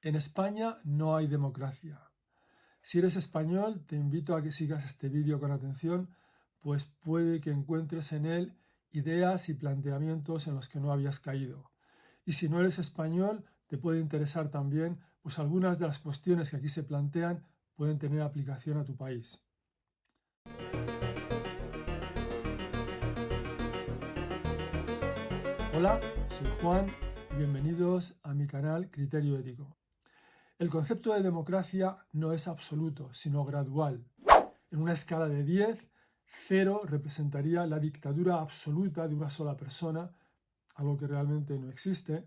En España no hay democracia. Si eres español, te invito a que sigas este vídeo con atención, pues puede que encuentres en él ideas y planteamientos en los que no habías caído. Y si no eres español, te puede interesar también, pues algunas de las cuestiones que aquí se plantean pueden tener aplicación a tu país. Hola, soy Juan y bienvenidos a mi canal Criterio Ético. El concepto de democracia no es absoluto, sino gradual. En una escala de 10, 0 representaría la dictadura absoluta de una sola persona, algo que realmente no existe,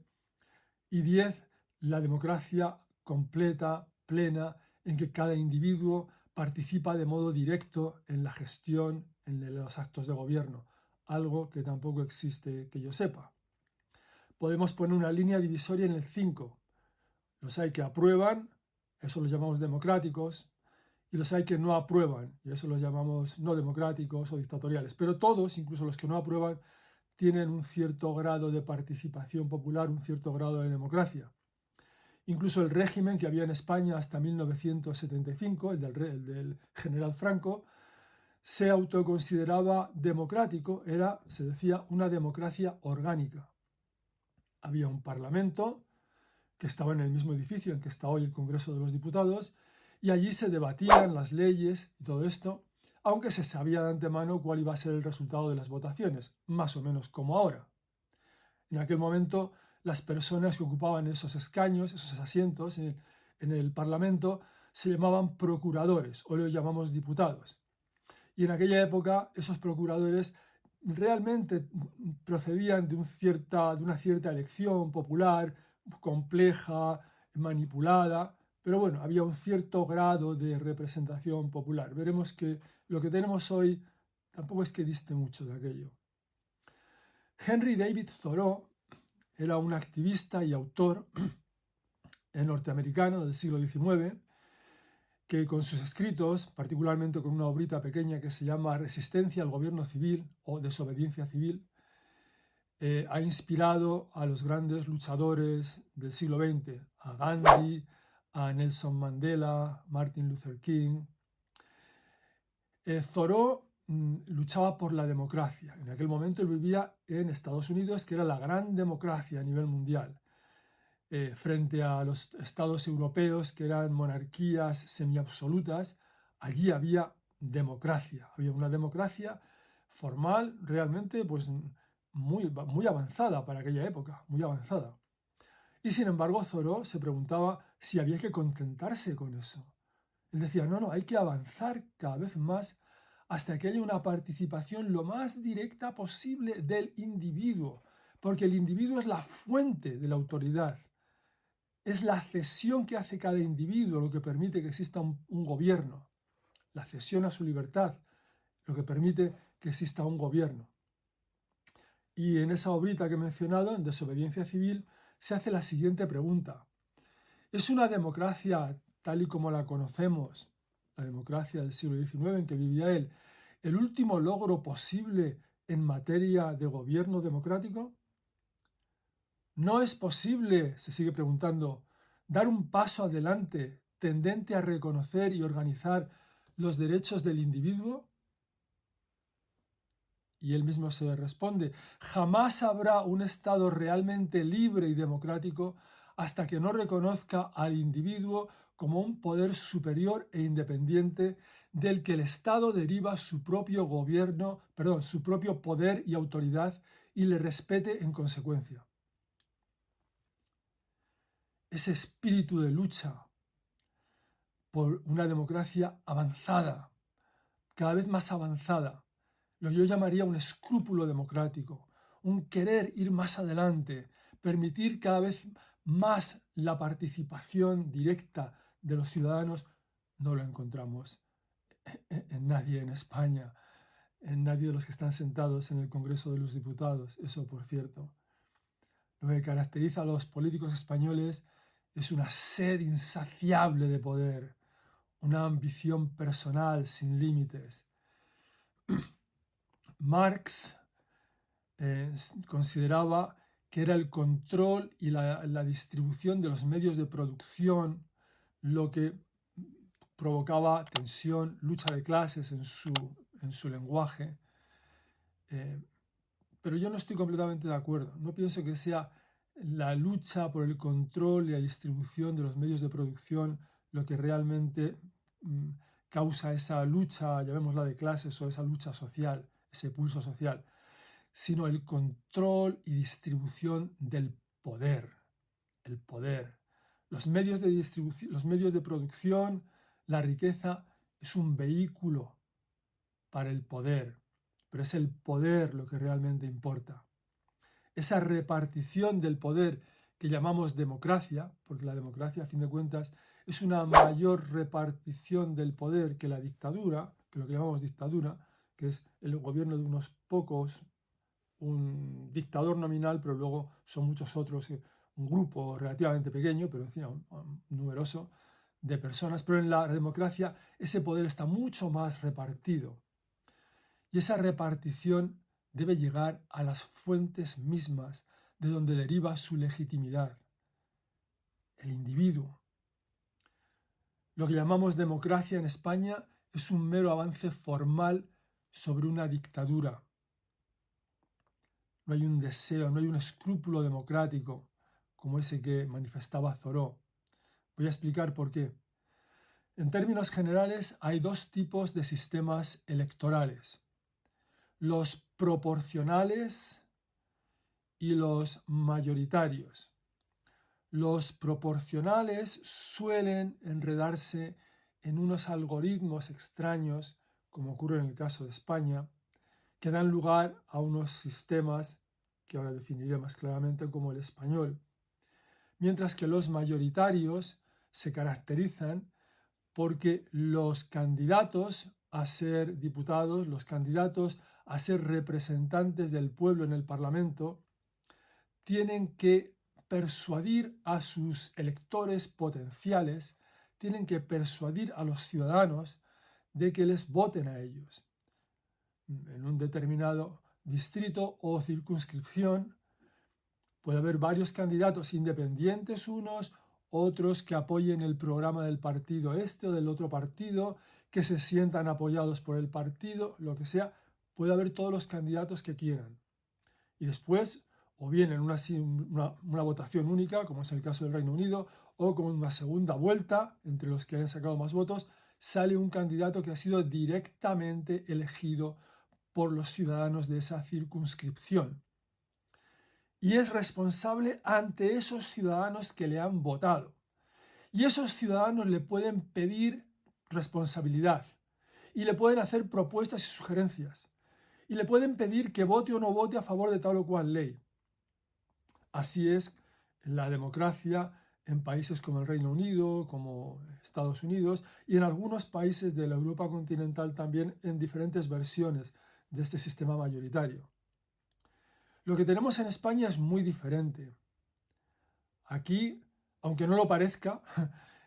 y 10, la democracia completa, plena, en que cada individuo participa de modo directo en la gestión, en los actos de gobierno, algo que tampoco existe que yo sepa. Podemos poner una línea divisoria en el 5. Los hay que aprueban, eso los llamamos democráticos, y los hay que no aprueban, y eso los llamamos no democráticos o dictatoriales. Pero todos, incluso los que no aprueban, tienen un cierto grado de participación popular, un cierto grado de democracia. Incluso el régimen que había en España hasta 1975, el del general Franco, se autoconsideraba democrático, se decía, una democracia orgánica. Había un parlamento que estaba en el mismo edificio en que está hoy el Congreso de los Diputados, y allí se debatían las leyes y todo esto, aunque se sabía de antemano cuál iba a ser el resultado de las votaciones, más o menos como ahora. En aquel momento, las personas que ocupaban esos escaños, esos asientos en el Parlamento, se llamaban procuradores, o los llamamos diputados. Y en aquella época, esos procuradores realmente procedían de una cierta elección popular, compleja, manipulada, pero bueno, había un cierto grado de representación popular. Veremos que lo que tenemos hoy tampoco es que diste mucho de aquello. Henry David Thoreau era un activista y autor norteamericano del siglo XIX que con sus escritos, particularmente con una obrita pequeña que se llama Resistencia al gobierno civil o Desobediencia civil, ha inspirado a los grandes luchadores del siglo XX, a Gandhi, a Nelson Mandela, Martin Luther King. Thoreau luchaba por la democracia. En aquel momento él vivía en Estados Unidos, que era la gran democracia a nivel mundial, frente a los estados europeos, que eran monarquías semiabsolutas. Allí había democracia, había una democracia formal realmente pues muy avanzada para aquella época, muy avanzada. Y sin embargo Thoreau se preguntaba si había que contentarse con eso. Él decía, no, hay que avanzar cada vez más hasta que haya una participación lo más directa posible del individuo, porque el individuo es la fuente de la autoridad. Es la cesión que hace cada individuo lo que permite que exista un gobierno. La cesión a su libertad, lo que permite que exista un gobierno. Y en esa obrita que he mencionado, en Desobediencia Civil, se hace la siguiente pregunta. ¿Es una democracia tal y como la conocemos, la democracia del siglo XIX en que vivía él, el último logro posible en materia de gobierno democrático? ¿No es posible, se sigue preguntando, dar un paso adelante tendente a reconocer y organizar los derechos del individuo? Y él mismo se responde, jamás habrá un Estado realmente libre y democrático hasta que no reconozca al individuo como un poder superior e independiente del que el Estado deriva su propio su propio poder y autoridad y le respete en consecuencia. Ese espíritu de lucha por una democracia avanzada, cada vez más avanzada, lo que yo llamaría un escrúpulo democrático, un querer ir más adelante, permitir cada vez más la participación directa de los ciudadanos, no lo encontramos en nadie en España, en nadie de los que están sentados en el Congreso de los Diputados. Eso, por cierto. Lo que caracteriza a los políticos españoles es una sed insaciable de poder, una ambición personal sin límites. Marx consideraba que era el control y la distribución de los medios de producción, lo que provocaba tensión, lucha de clases en su lenguaje. Pero yo no estoy completamente de acuerdo. No pienso que sea la lucha por el control y la distribución de los medios de producción lo que realmente causa esa lucha, llamémosla de clases, o esa lucha social, ese pulso social, sino el control y distribución del poder. El poder. Los medios de distribución, los medios de producción, la riqueza es un vehículo para el poder, pero es el poder lo que realmente importa. Esa repartición del poder que llamamos democracia, porque la democracia a fin de cuentas es una mayor repartición del poder que la dictadura, que lo que llamamos dictadura, que es el gobierno de unos pocos, un dictador nominal, pero luego son muchos otros, un grupo relativamente pequeño, pero en fin, numeroso, de personas. Pero en la democracia ese poder está mucho más repartido. Y esa repartición debe llegar a las fuentes mismas de donde deriva su legitimidad, el individuo. Lo que llamamos democracia en España es un mero avance formal sobre una dictadura. No hay un deseo, no hay un escrúpulo democrático como ese que manifestaba Thoreau. Voy a explicar por qué. En términos generales, hay dos tipos de sistemas electorales: los proporcionales y los mayoritarios. Los proporcionales suelen enredarse en unos algoritmos extraños, como ocurre en el caso de España, que dan lugar a unos sistemas que ahora definiré más claramente como el español, mientras que los mayoritarios se caracterizan porque los candidatos a ser diputados, los candidatos a ser representantes del pueblo en el Parlamento, tienen que persuadir a sus electores potenciales, tienen que persuadir a los ciudadanos de que les voten a ellos. En un determinado distrito o circunscripción puede haber varios candidatos independientes unos, otros que apoyen el programa del partido este o del otro partido, que se sientan apoyados por el partido, lo que sea. Puede haber todos los candidatos que quieran. Y después, o bien en una votación única, como es el caso del Reino Unido, o con una segunda vuelta entre los que han sacado más votos, sale un candidato que ha sido directamente elegido por los ciudadanos de esa circunscripción. Y es responsable ante esos ciudadanos que le han votado. Y esos ciudadanos le pueden pedir responsabilidad y le pueden hacer propuestas y sugerencias y le pueden pedir que vote o no vote a favor de tal o cual ley. Así es la democracia en países como el Reino Unido, como Estados Unidos y en algunos países de la Europa continental también en diferentes versiones de este sistema mayoritario. Lo que tenemos en España es muy diferente. Aquí, aunque no lo parezca,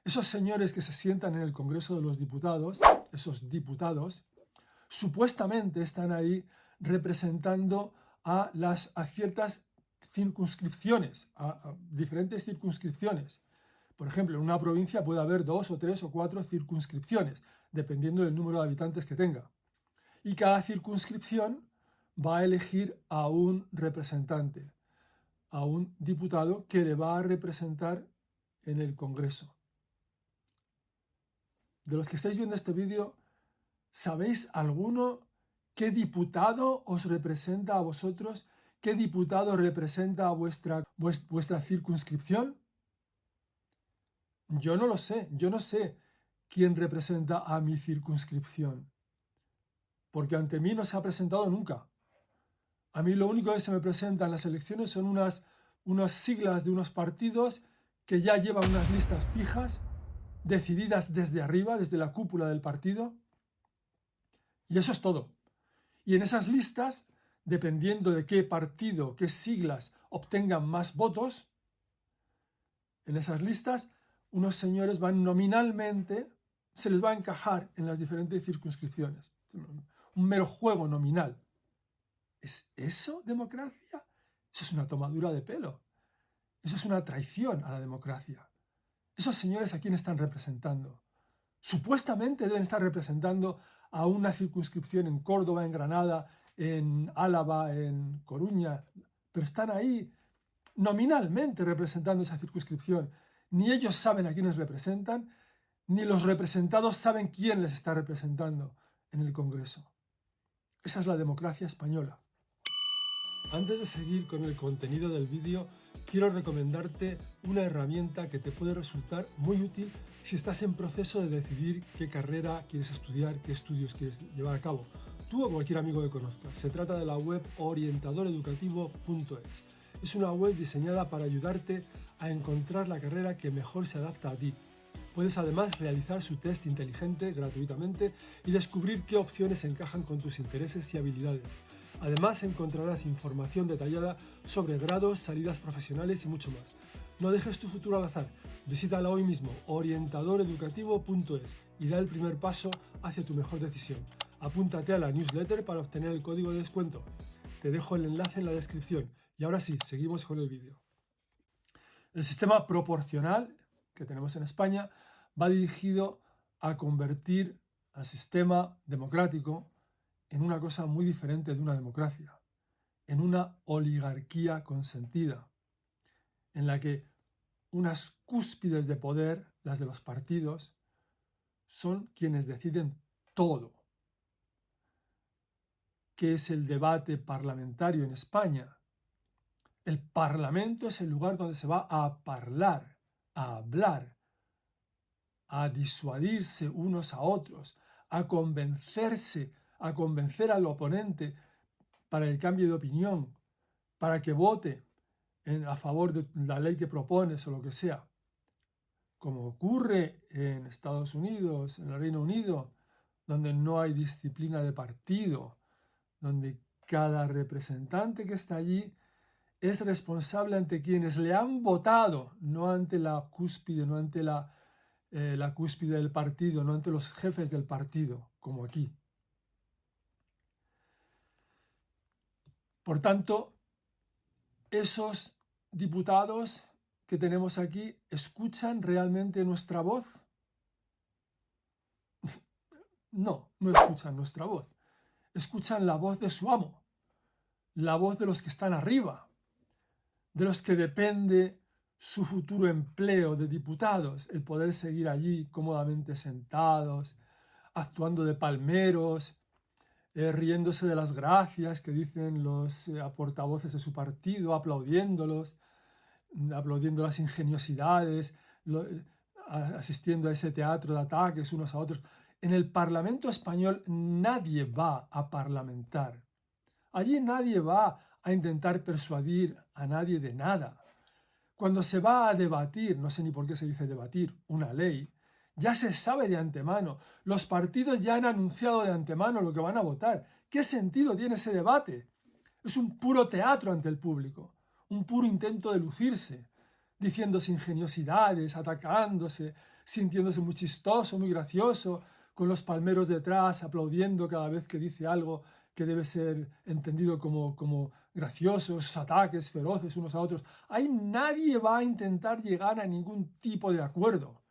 esos señores que se sientan en el Congreso de los Diputados, esos diputados, supuestamente están ahí representando a ciertas circunscripciones, a diferentes circunscripciones. Por ejemplo, en una provincia puede haber 2 o 3 o 4 circunscripciones, dependiendo del número de habitantes que tenga. Y cada circunscripción va a elegir a un representante, a un diputado que le va a representar en el Congreso. De los que estáis viendo este vídeo, ¿sabéis alguno qué diputado os representa a vosotros? ¿Qué diputado representa a vuestra circunscripción? Yo no lo sé, yo no sé quién representa a mi circunscripción, porque ante mí no se ha presentado nunca. A mí lo único que se me presenta en las elecciones son unas siglas de unos partidos que ya llevan unas listas fijas, decididas desde arriba, desde la cúpula del partido, y eso es todo. Y en esas listas, dependiendo de qué partido, qué siglas obtengan más votos, en esas listas unos señores van nominalmente, se les va a encajar en las diferentes circunscripciones. Un mero juego nominal. ¿Es eso democracia? Eso es una tomadura de pelo. Eso es una traición a la democracia. ¿Esos señores a quién están representando? Supuestamente deben estar representando a una circunscripción en Córdoba, en Granada, en Álava, en Coruña, pero están ahí nominalmente representando esa circunscripción. Ni ellos saben a quiénes representan, ni los representados saben quién les está representando en el Congreso. Esa es la democracia española. Antes de seguir con el contenido del vídeo, quiero recomendarte una herramienta que te puede resultar muy útil si estás en proceso de decidir qué carrera quieres estudiar, qué estudios quieres llevar a cabo, tú o cualquier amigo que conozcas. Se trata de la web orientadoreducativo.es. Es una web diseñada para ayudarte a encontrar la carrera que mejor se adapta a ti. Puedes además realizar su test inteligente gratuitamente y descubrir qué opciones encajan con tus intereses y habilidades. Además encontrarás información detallada sobre grados, salidas profesionales y mucho más. No dejes tu futuro al azar. Visítala hoy mismo, orientadoreducativo.es, y da el primer paso hacia tu mejor decisión. Apúntate a la newsletter para obtener el código de descuento. Te dejo el enlace en la descripción. Y ahora sí, seguimos con el vídeo. El sistema proporcional que tenemos en España va dirigido a convertir al sistema democrático en una cosa muy diferente de una democracia, en una oligarquía consentida, en la que unas cúspides de poder, las de los partidos, son quienes deciden todo. ¿Qué es el debate parlamentario en España? El Parlamento es el lugar donde se va a hablar, a disuadirse unos a otros, a convencer al oponente para el cambio de opinión, para que vote a favor de la ley que propones o lo que sea. Como ocurre en Estados Unidos, en el Reino Unido, donde no hay disciplina de partido, donde cada representante que está allí es responsable ante quienes le han votado, no ante la cúspide, no ante la cúspide del partido, no ante los jefes del partido, como aquí. Por tanto, esos diputados que tenemos aquí, ¿escuchan realmente nuestra voz? No, no escuchan nuestra voz. Escuchan la voz de su amo, la voz de los que están arriba, de los que depende su futuro empleo de diputados, el poder seguir allí cómodamente sentados, actuando de palmeros, riéndose de las gracias que dicen los portavoces de su partido, aplaudiéndolos, aplaudiendo las ingeniosidades, asistiendo a ese teatro de ataques unos a otros. En el Parlamento español nadie va a parlamentar. Allí nadie va a intentar persuadir a nadie de nada. Cuando se va a debatir, no sé ni por qué se dice debatir, una ley, ya se sabe de antemano. Los partidos ya han anunciado de antemano lo que van a votar. ¿Qué sentido tiene ese debate? Es un puro teatro ante el público, un puro intento de lucirse, diciéndose ingeniosidades, atacándose, sintiéndose muy chistoso, muy gracioso, con los palmeros detrás, aplaudiendo cada vez que dice algo que debe ser entendido como gracioso, esos ataques feroces unos a otros. Ahí nadie va a intentar llegar a ningún tipo de acuerdo.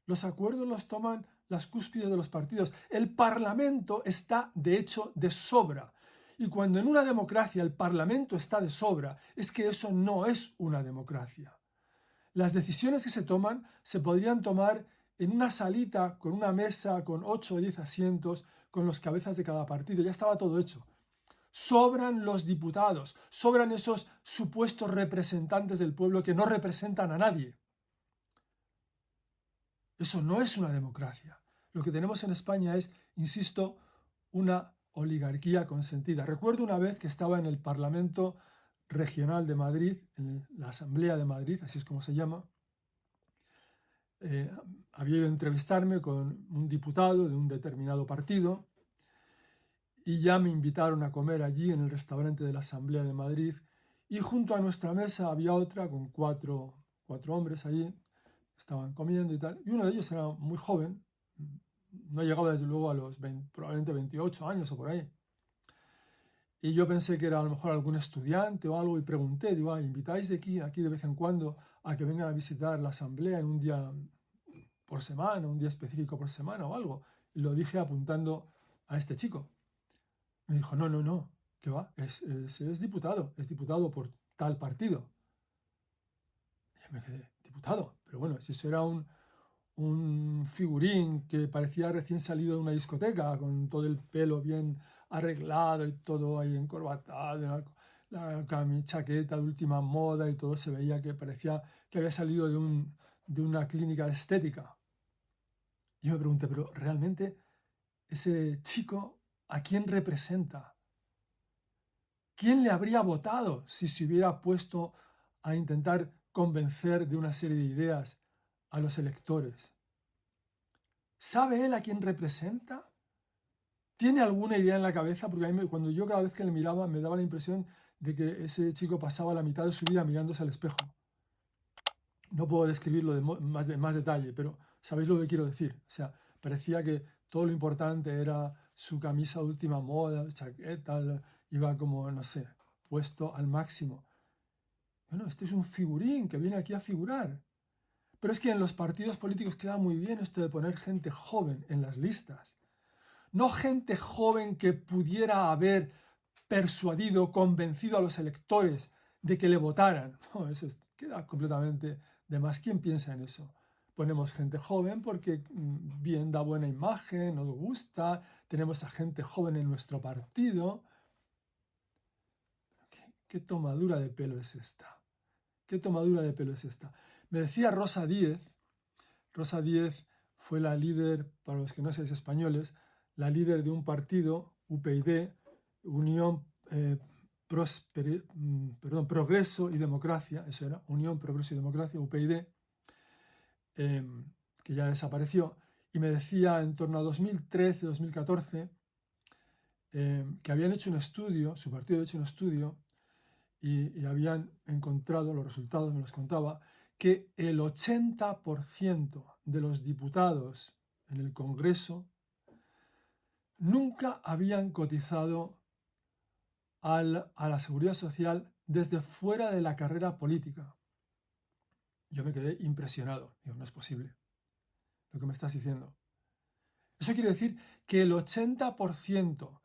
Los acuerdos los toman las cúspides de los partidos. El Parlamento está, de hecho, de sobra. Y cuando en una democracia el Parlamento está de sobra, es que eso no es una democracia. Las decisiones que se toman se podrían tomar en una salita con una mesa con 8 o 10 asientos con los cabezas de cada partido. Ya estaba todo hecho. Sobran los diputados, sobran esos supuestos representantes del pueblo que no representan a nadie. Eso no es una democracia. Lo que tenemos en España es, insisto, una oligarquía consentida. Recuerdo una vez que estaba en el Parlamento Regional de Madrid, en la Asamblea de Madrid, así es como se llama. Había ido a entrevistarme con un diputado de un determinado partido y ya me invitaron a comer allí en el restaurante de la Asamblea de Madrid, y junto a nuestra mesa había otra con cuatro hombres allí, estaban comiendo y tal, y uno de ellos era muy joven, no llegaba desde luego a los probablemente 28 años o por ahí, Y yo pensé que era a lo mejor algún estudiante o algo y pregunté, digo, ¿invitáis de aquí de vez en cuando a que vengan a visitar la asamblea en un día por semana, un día específico por semana o algo? Y lo dije apuntando a este chico. Me dijo, no, no, no, ¿qué va? Es diputado por tal partido. Y me quedé, diputado, pero bueno, si eso era un figurín que parecía recién salido de una discoteca, con todo el pelo bien arreglado y todo ahí encorbatado, chaqueta de última moda y todo se veía que parecía que había salido de una clínica de estética. Y yo me pregunté, pero realmente ese chico, ¿a quién representa? ¿Quién le habría votado si se hubiera puesto a intentar convencer de una serie de ideas a los electores? ¿Sabe él a quién representa? ¿Tiene alguna idea en la cabeza? Porque cuando yo cada vez que le miraba me daba la impresión de que ese chico pasaba la mitad de su vida mirándose al espejo. No puedo describirlo más detalle, pero sabéis lo que quiero decir. O sea, parecía que todo lo importante era su camisa de última moda, chaqueta, iba como, no sé, puesto al máximo. Bueno, este es un figurín que viene aquí a figurar. Pero es que en los partidos políticos queda muy bien esto de poner gente joven en las listas. No gente joven que pudiera haber persuadido, convencido a los electores de que le votaran. No, queda completamente de más. ¿Quién piensa en eso? Ponemos gente joven porque bien da buena imagen, nos gusta, tenemos a gente joven en nuestro partido. ¿Qué tomadura de pelo es esta? ¿Qué tomadura de pelo es esta? Me decía Rosa Díez fue la líder, para los que no seáis españoles, la líder de un partido, UPyD, Unión Progreso y Democracia, eso era, Unión Progreso y Democracia, UPyD, que ya desapareció, y me decía en torno a 2013-2014 que habían hecho un estudio, su partido había hecho un estudio, y habían encontrado, los resultados me los contaba, que el 80% de los diputados en el Congreso nunca habían cotizado a la seguridad social desde fuera de la carrera política. Yo me quedé impresionado. Digo, no es posible lo que me estás diciendo. Eso quiere decir que el 80%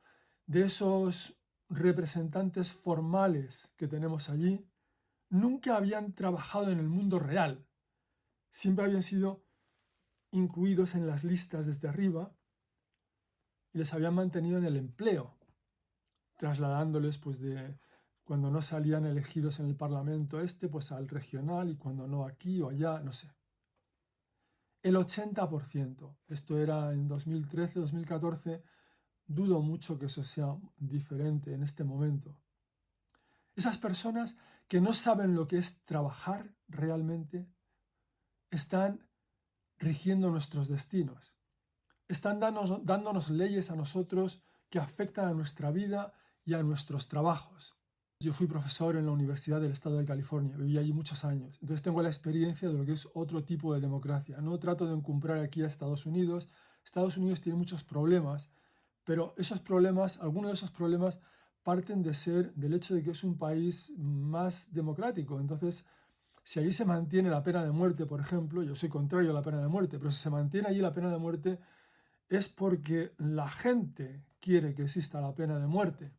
de esos representantes formales que tenemos allí nunca habían trabajado en el mundo real. Siempre habían sido incluidos en las listas desde arriba y les habían mantenido en el empleo, trasladándoles pues de cuando no salían elegidos en el Parlamento pues al regional y cuando no aquí o allá, no sé. El 80%, esto era en 2013-2014, dudo mucho que eso sea diferente en este momento. Esas personas que no saben lo que es trabajar realmente están rigiendo nuestros destinos. Están dándonos leyes a nosotros que afectan a nuestra vida y a nuestros trabajos. Yo fui profesor en la Universidad del Estado de California, viví allí muchos años, entonces tengo la experiencia de lo que es otro tipo de democracia. No trato de encumbrar aquí a Estados Unidos. Estados Unidos tiene muchos problemas, pero esos problemas, algunos de esos problemas parten del hecho de que es un país más democrático. Entonces, si allí se mantiene la pena de muerte, por ejemplo, yo soy contrario a la pena de muerte, pero si se mantiene allí la pena de muerte es porque la gente quiere que exista la pena de muerte.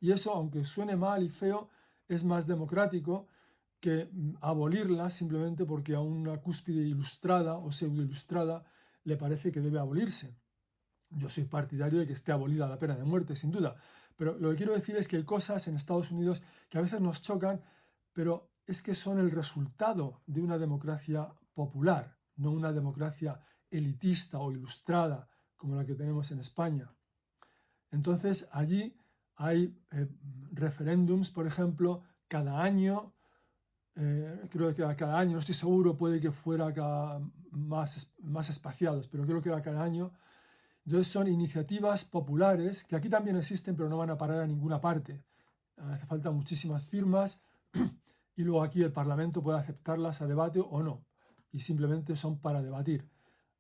Y eso, aunque suene mal y feo, es más democrático que abolirla simplemente porque a una cúspide ilustrada o pseudo ilustrada le parece que debe abolirse. Yo soy partidario de que esté abolida la pena de muerte, sin duda. Pero lo que quiero decir es que hay cosas en Estados Unidos que a veces nos chocan, pero es que son el resultado de una democracia popular, no una democracia elitista o ilustrada como la que tenemos en España. Entonces allí hay referéndums, por ejemplo, cada año, creo que era cada año, no estoy seguro, puede que fuera más espaciados, pero creo que era cada año. Entonces son iniciativas populares que aquí también existen, pero no van a parar a ninguna parte. Hace falta muchísimas firmas y luego aquí el Parlamento puede aceptarlas a debate o no, y simplemente son para debatir.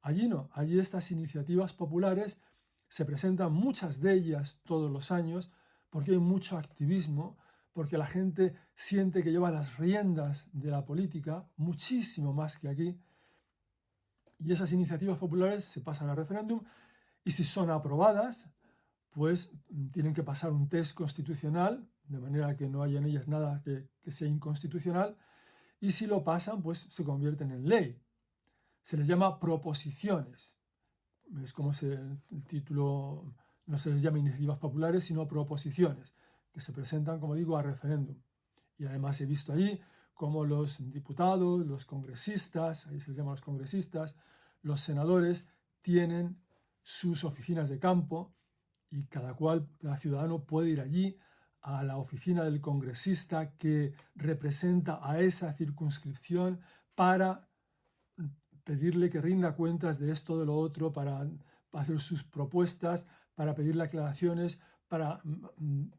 Allí no, allí estas iniciativas populares se presentan, muchas de ellas todos los años, porque hay mucho activismo, porque la gente siente que lleva las riendas de la política muchísimo más que aquí, y esas iniciativas populares se pasan al referéndum y si son aprobadas, pues tienen que pasar un test constitucional, de manera que no haya en ellas nada que sea inconstitucional, y si lo pasan, pues se convierten en ley. Se les llama proposiciones. Es como el título, no se les llama iniciativas populares, sino proposiciones, que se presentan, como digo, a referéndum. Y además he visto ahí cómo los diputados, los congresistas, ahí se les llama los congresistas, los senadores, tienen sus oficinas de campo y cada ciudadano puede ir allí a la oficina del congresista que representa a esa circunscripción para pedirle que rinda cuentas de esto, de lo otro, para hacer sus propuestas, para pedirle aclaraciones, para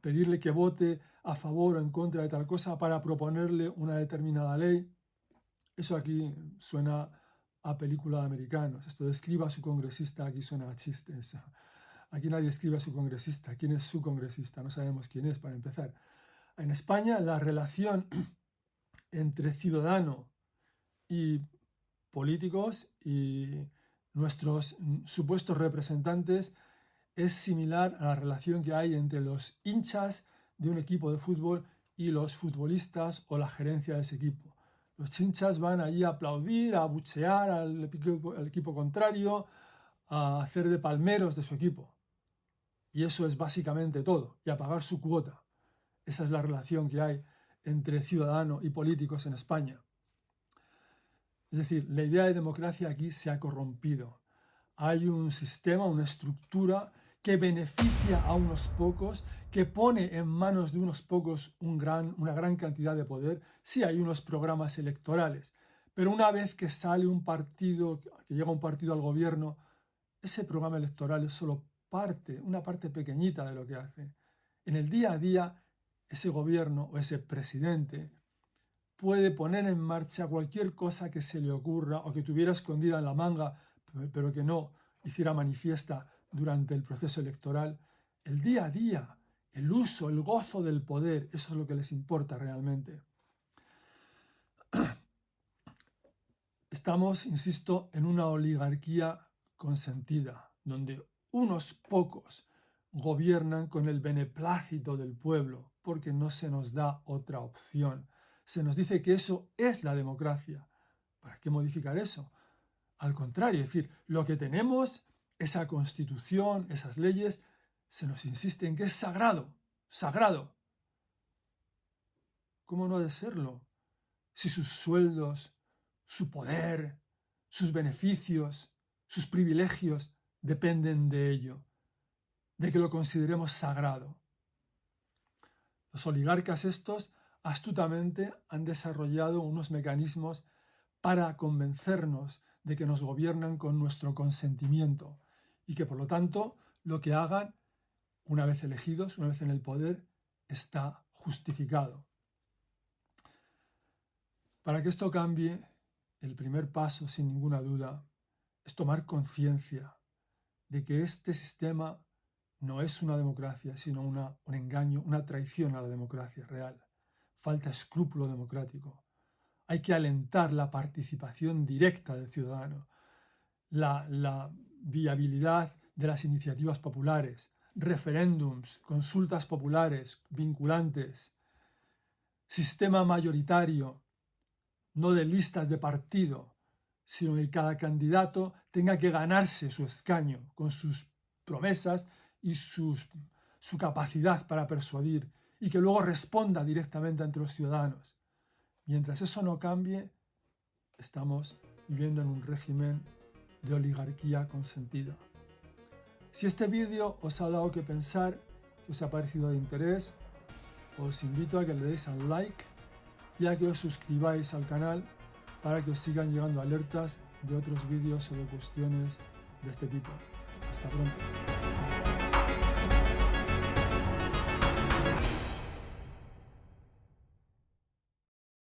pedirle que vote a favor o en contra de tal cosa, para proponerle una determinada ley. Eso aquí suena a película de americanos. Esto de escriba a su congresista, aquí suena a chistes. Aquí nadie escribe a su congresista. ¿Quién es su congresista? No sabemos quién es, para empezar. En España, la relación entre ciudadano y políticos y nuestros supuestos representantes es similar a la relación que hay entre los hinchas de un equipo de fútbol y los futbolistas o la gerencia de ese equipo. Los hinchas van allí a aplaudir, a abuchear al equipo contrario, a hacer de palmeros de su equipo. Y eso es básicamente todo, y a pagar su cuota. Esa es la relación que hay entre ciudadano y políticos en España. Es decir, la idea de democracia aquí se ha corrompido. Hay un sistema, una estructura que beneficia a unos pocos, que pone en manos de unos pocos una gran cantidad de poder. Sí, hay unos programas electorales, pero una vez que sale un partido, que llega un partido al gobierno, ese programa electoral es solo una parte pequeñita de lo que hace. En el día a día, ese gobierno o ese presidente puede poner en marcha cualquier cosa que se le ocurra o que tuviera escondida en la manga, pero que no hiciera manifiesta durante el proceso electoral. El día a día, el uso, el gozo del poder, eso es lo que les importa realmente. Estamos, insisto, en una oligarquía consentida, donde unos pocos gobiernan con el beneplácito del pueblo, porque no se nos da otra opción. Se nos dice que eso es la democracia. ¿Para qué modificar eso? Al contrario, es decir, lo que tenemos, esa constitución, esas leyes, se nos insiste en que es sagrado, sagrado. ¿Cómo no ha de serlo? Si sus sueldos, su poder, sus beneficios, sus privilegios dependen de ello, de que lo consideremos sagrado. Los oligarcas estos astutamente han desarrollado unos mecanismos para convencernos de que nos gobiernan con nuestro consentimiento y que por lo tanto lo que hagan, una vez elegidos, una vez en el poder, está justificado. Para que esto cambie, el primer paso, sin ninguna duda, es tomar conciencia de que este sistema no es una democracia, sino un engaño, una traición a la democracia real. Falta escrúpulo democrático. Hay que alentar la participación directa del ciudadano, la viabilidad de las iniciativas populares, referéndums, consultas populares, vinculantes, sistema mayoritario, no de listas de partido, sino que cada candidato tenga que ganarse su escaño con sus promesas y su capacidad para persuadir y que luego responda directamente ante los ciudadanos. Mientras eso no cambie, estamos viviendo en un régimen de oligarquía consentida. Si este vídeo os ha dado que pensar, que os ha parecido de interés, os invito a que le deis al like y a que os suscribáis al canal para que os sigan llegando alertas de otros vídeos sobre cuestiones de este tipo. Hasta pronto.